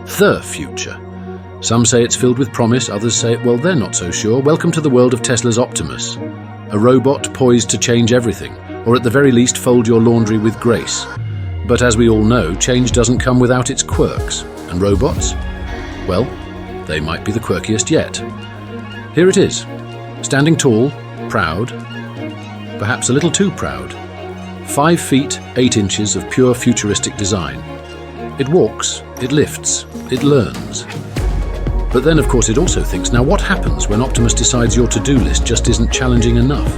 the future. Some say it's filled with promise, others say, well, they're not so sure. Welcome to the world of Tesla's Optimus, a robot poised to change everything, or at the very least fold your laundry with grace. But as we all know, change doesn't come without its quirks. And robots? Well, they might be the quirkiest yet. Here it is, standing tall, proud, perhaps a little too proud. 5 feet, 8 inches of pure futuristic design. It walks, it lifts, it learns. But then, of course, it also thinks, now what happens when Optimus decides your to-do list just isn't challenging enough?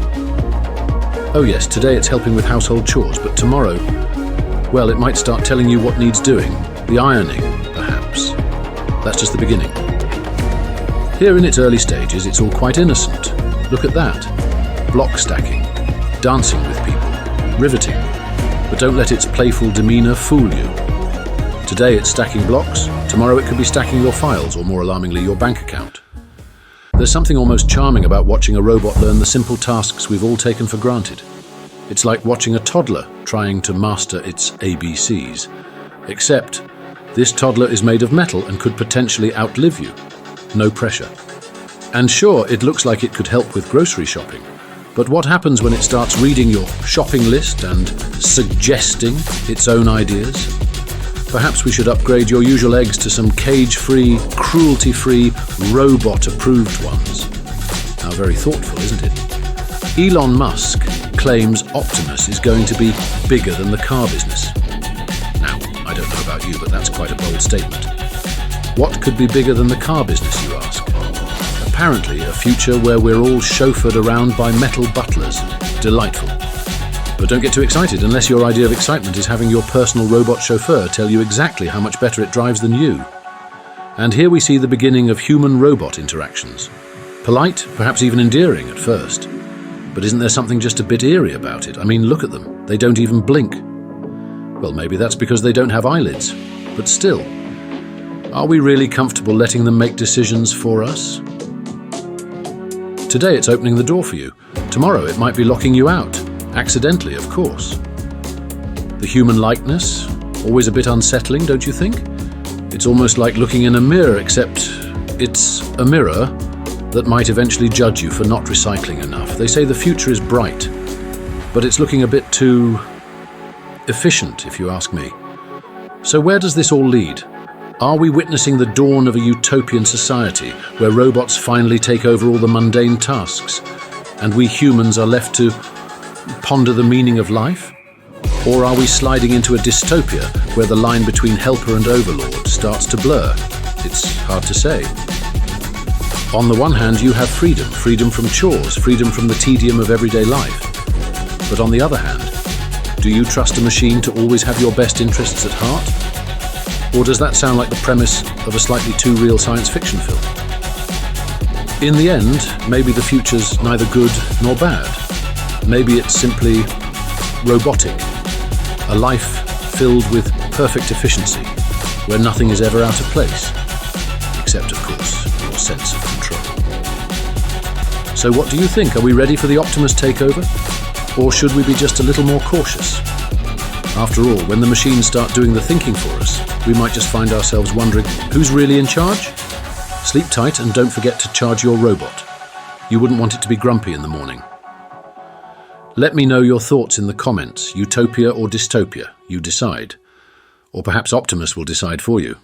Oh yes, today it's helping with household chores, but tomorrow, well, it might start telling you what needs doing. The ironing, perhaps. That's just the beginning. Here in its early stages, it's all quite innocent. Look at that. Block stacking, dancing with people, riveting. But don't let its playful demeanor fool you. Today it's stacking blocks, tomorrow it could be stacking your files, or more alarmingly, your bank account. There's something almost charming about watching a robot learn the simple tasks we've all taken for granted. It's like watching a toddler trying to master its ABCs. Except, this toddler is made of metal and could potentially outlive you. No pressure. And sure, it looks like it could help with grocery shopping. But what happens when it starts reading your shopping list and suggesting its own ideas? Perhaps we should upgrade your usual eggs to some cage-free, cruelty-free, robot-approved ones. How very thoughtful, isn't it? Elon Musk claims Optimus is going to be bigger than the car business. Now, I don't know about you, but that's quite a bold statement. What could be bigger than the car business, you ask? Apparently, a future where we're all chauffeured around by metal butlers. Delightful. But don't get too excited unless your idea of excitement is having your personal robot chauffeur tell you exactly how much better it drives than you. And here we see the beginning of human-robot interactions. Polite, perhaps even endearing at first. But isn't there something just a bit eerie about it? I mean, look at them. They don't even blink. Well, maybe that's because they don't have eyelids. But still, are we really comfortable letting them make decisions for us? Today it's opening the door for you. Tomorrow it might be locking you out. Accidentally, of course. The human likeness, always a bit unsettling, don't you think? It's almost like looking in a mirror, except it's a mirror that might eventually judge you for not recycling enough. They say the future is bright, but it's looking a bit too efficient, if you ask me. So where does this all lead? Are we witnessing the dawn of a utopian society where robots finally take over all the mundane tasks, and we humans are left to ponder the meaning of life? Or are we sliding into a dystopia where the line between helper and overlord starts to blur? It's hard to say. On the one hand, you have freedom from chores, freedom from the tedium of everyday life. But on the other hand, do you trust a machine to always have your best interests at heart? Or does that sound like the premise of a slightly too real science fiction film? In the end, maybe the future's neither good nor bad. Maybe it's simply robotic, a life filled with perfect efficiency, where nothing is ever out of place, except, of course, your sense of control. So what do you think? Are we ready for the Optimus takeover? Or should we be just a little more cautious? After all, when the machines start doing the thinking for us, we might just find ourselves wondering, who's really in charge? Sleep tight and don't forget to charge your robot. You wouldn't want it to be grumpy in the morning. Let me know your thoughts in the comments. Utopia or dystopia, you decide. Or perhaps Optimus will decide for you.